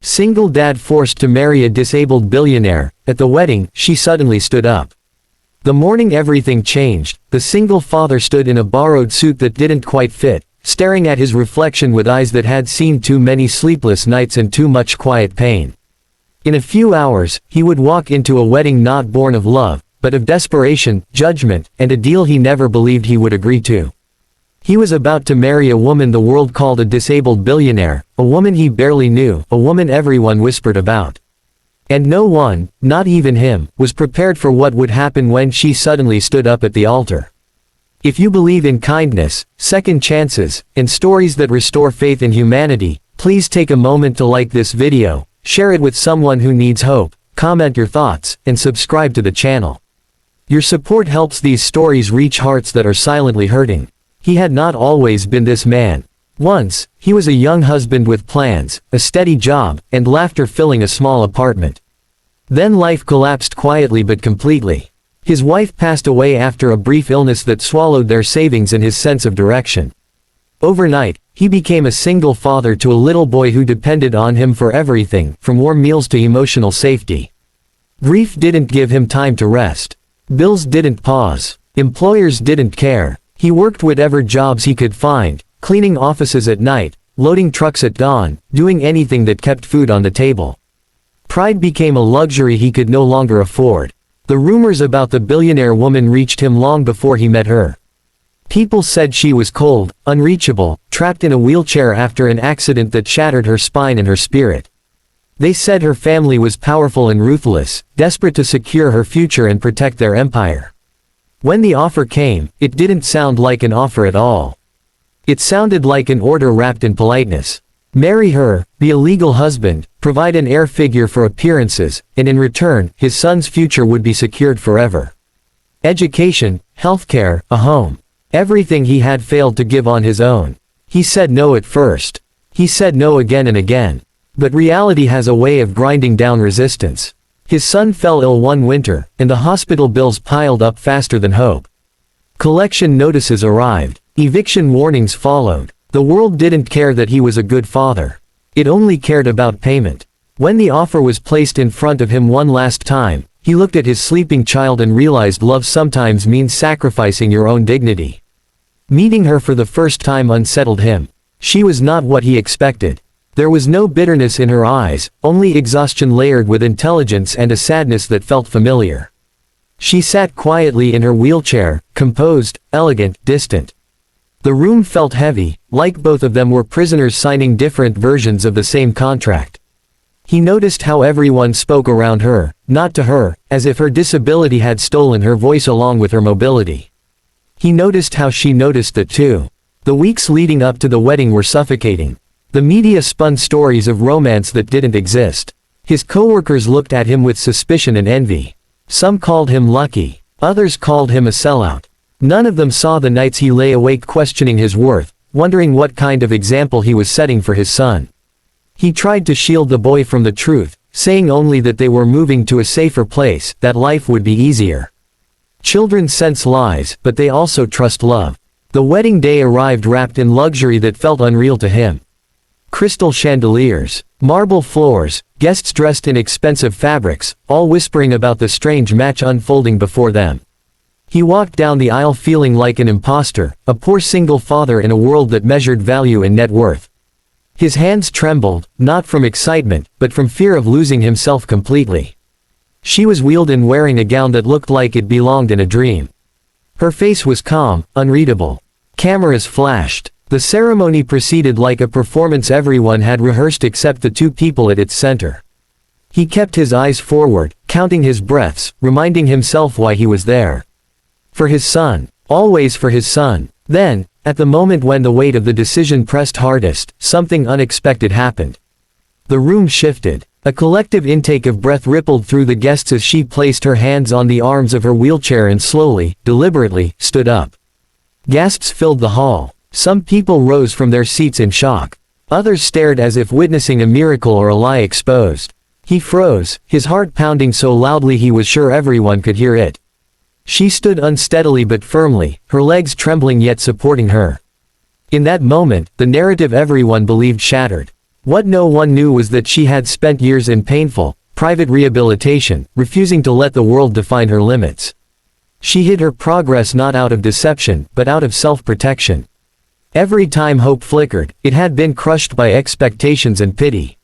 Single dad forced to marry a disabled billionaire. At the wedding, she suddenly stood up. The morning everything changed. The single father stood in a borrowed suit that didn't quite fit, staring at his reflection with eyes that had seen too many sleepless nights and too much quiet pain. In a few hours, he would walk into a wedding not born of love, but of desperation, judgment, and a deal he never believed he would agree to. He was about to marry a woman the world called a disabled billionaire, a woman he barely knew, a woman everyone whispered about. And no one, not even him, was prepared for what would happen when she suddenly stood up at the altar. If you believe in kindness, second chances, and stories that restore faith in humanity, please take a moment to like this video, share it with someone who needs hope, comment your thoughts, and subscribe to the channel. Your support helps these stories reach hearts that are silently hurting. He had not always been this man. Once, he was a young husband with plans, a steady job, and laughter filling a small apartment. Then life collapsed quietly but completely. His wife passed away after a brief illness that swallowed their savings and his sense of direction. Overnight, he became a single father to a little boy who depended on him for everything, from warm meals to emotional safety. Grief didn't give him time to rest. Bills didn't pause. Employers didn't care. He worked whatever jobs he could find, cleaning offices at night, loading trucks at dawn, doing anything that kept food on the table. Pride became a luxury he could no longer afford. The rumors about the billionaire woman reached him long before he met her. People said she was cold, unreachable, trapped in a wheelchair after an accident that shattered her spine and her spirit. They said her family was powerful and ruthless, desperate to secure her future and protect their empire. When the offer came, it didn't sound like an offer at all. It sounded like an order wrapped in politeness. Marry her, be a legal husband, provide an heir figure for appearances, and in return, his son's future would be secured forever. Education, healthcare, a home. Everything he had failed to give on his own. He said no at first. He said no again and again. But reality has a way of grinding down resistance. His son fell ill one winter, and the hospital bills piled up faster than hope. Collection notices arrived. Eviction warnings followed. The world didn't care that he was a good father. It only cared about payment. When the offer was placed in front of him one last time, he looked at his sleeping child and realized love sometimes means sacrificing your own dignity. Meeting her for the first time unsettled him. She was not what he expected. There was no bitterness in her eyes, only exhaustion layered with intelligence and a sadness that felt familiar. She sat quietly in her wheelchair, composed, elegant, distant. The room felt heavy, like both of them were prisoners signing different versions of the same contract. He noticed how everyone spoke around her, not to her, as if her disability had stolen her voice along with her mobility. He noticed how she noticed it too. The weeks leading up to the wedding were suffocating. The media spun stories of romance that didn't exist. His coworkers looked at him with suspicion and envy. Some called him lucky. Others called him a sellout. None of them saw the nights he lay awake questioning his worth, wondering what kind of example he was setting for his son. He tried to shield the boy from the truth, saying only that they were moving to a safer place, that life would be easier. Children sense lies, but they also trust love. The wedding day arrived wrapped in luxury that felt unreal to him. Crystal chandeliers, marble floors, guests dressed in expensive fabrics, all whispering about the strange match unfolding before them. He walked down the aisle feeling like an imposter, a poor single father in a world that measured value in net worth. His hands trembled, not from excitement, but from fear of losing himself completely. She was wheeled in wearing a gown that looked like it belonged in a dream. Her face was calm, unreadable. Cameras flashed. The ceremony proceeded like a performance everyone had rehearsed except the two people at its center. He kept his eyes forward, counting his breaths, reminding himself why he was there. For his son. Always for his son. Then, at the moment when the weight of the decision pressed hardest, something unexpected happened. The room shifted. A collective intake of breath rippled through the guests as she placed her hands on the arms of her wheelchair and slowly, deliberately, stood up. Gasps filled the hall. Some people rose from their seats in shock. Others stared as if witnessing a miracle or a lie exposed. He froze, his heart pounding so loudly he was sure everyone could hear it. She stood unsteadily but firmly, her legs trembling yet supporting her. In that moment, the narrative everyone believed shattered. What no one knew was that she had spent years in painful, private rehabilitation, refusing to let the world define her limits. She hid her progress not out of deception, but out of self-protection. Every time hope flickered, it had been crushed by expectations and pity.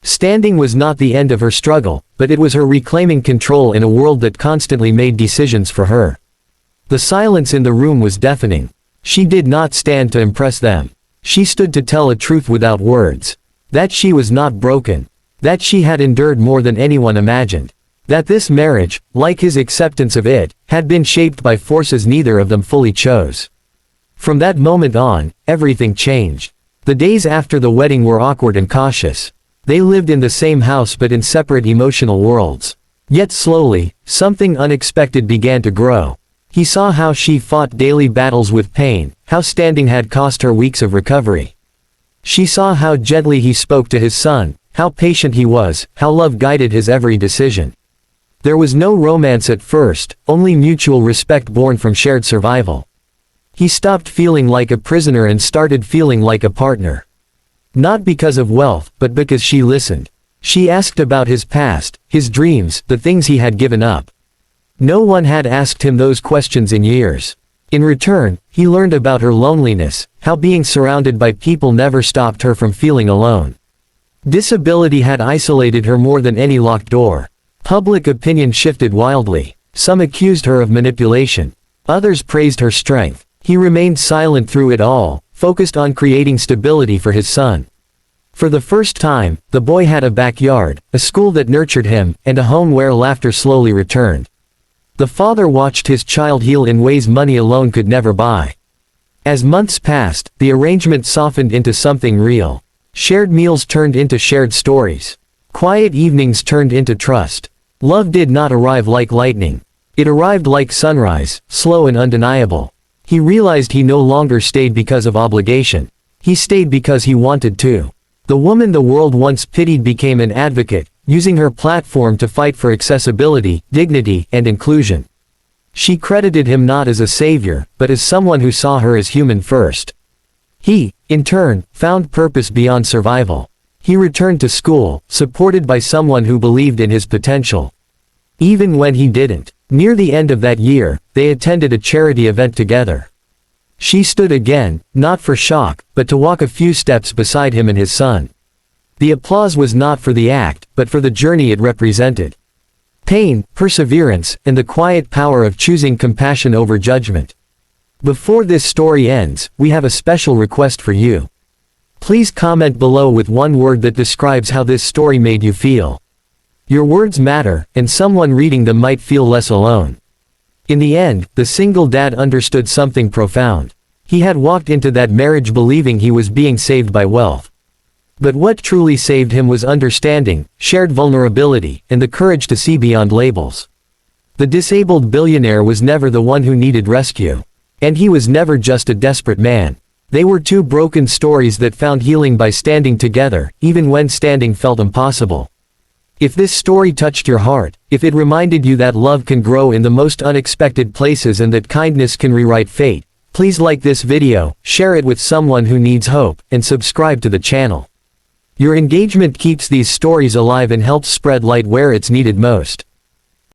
Standing was not the end of her struggle, but it was her reclaiming control in a world that constantly made decisions for her. The silence in the room was deafening. She did not stand to impress them. She stood to tell a truth without words. That she was not broken. That she had endured more than anyone imagined. That this marriage, like his acceptance of it, had been shaped by forces neither of them fully chose. From that moment on, everything changed. The days after the wedding were awkward and cautious. They lived in the same house but in separate emotional worlds. Yet slowly, something unexpected began to grow. He saw how she fought daily battles with pain, how standing had cost her weeks of recovery. She saw how gently he spoke to his son, how patient he was, how love guided his every decision. There was no romance at first, only mutual respect born from shared survival. He stopped feeling like a prisoner and started feeling like a partner. Not because of wealth, but because she listened. She asked about his past, his dreams, the things he had given up. No one had asked him those questions in years. In return, he learned about her loneliness, how being surrounded by people never stopped her from feeling alone. Disability had isolated her more than any locked door. Public opinion shifted wildly. Some accused her of manipulation. Others praised her strength. He remained silent through it all, focused on creating stability for his son. For the first time, the boy had a backyard, a school that nurtured him, and a home where laughter slowly returned. The father watched his child heal in ways money alone could never buy. As months passed, the arrangement softened into something real. Shared meals turned into shared stories. Quiet evenings turned into trust. Love did not arrive like lightning. It arrived like sunrise, slow and undeniable. He realized he no longer stayed because of obligation. He stayed because he wanted to. The woman the world once pitied became an advocate, using her platform to fight for accessibility, dignity, and inclusion. She credited him not as a savior, but as someone who saw her as human first. He, in turn, found purpose beyond survival. He returned to school, supported by someone who believed in his potential. Even when he didn't. Near the end of that year, they attended a charity event together. She stood again, not for shock, but to walk a few steps beside him and his son. The applause was not for the act, but for the journey it represented. Pain, perseverance, and the quiet power of choosing compassion over judgment. Before this story ends, we have a special request for you. Please comment below with one word that describes how this story made you feel. Your words matter, and someone reading them might feel less alone. In the end, the single dad understood something profound. He had walked into that marriage believing he was being saved by wealth. But what truly saved him was understanding, shared vulnerability, and the courage to see beyond labels. The disabled billionaire was never the one who needed rescue. And he was never just a desperate man. They were two broken stories that found healing by standing together, even when standing felt impossible. If this story touched your heart, if it reminded you that love can grow in the most unexpected places and that kindness can rewrite fate, please like this video, share it with someone who needs hope, and subscribe to the channel. Your engagement keeps these stories alive and helps spread light where it's needed most.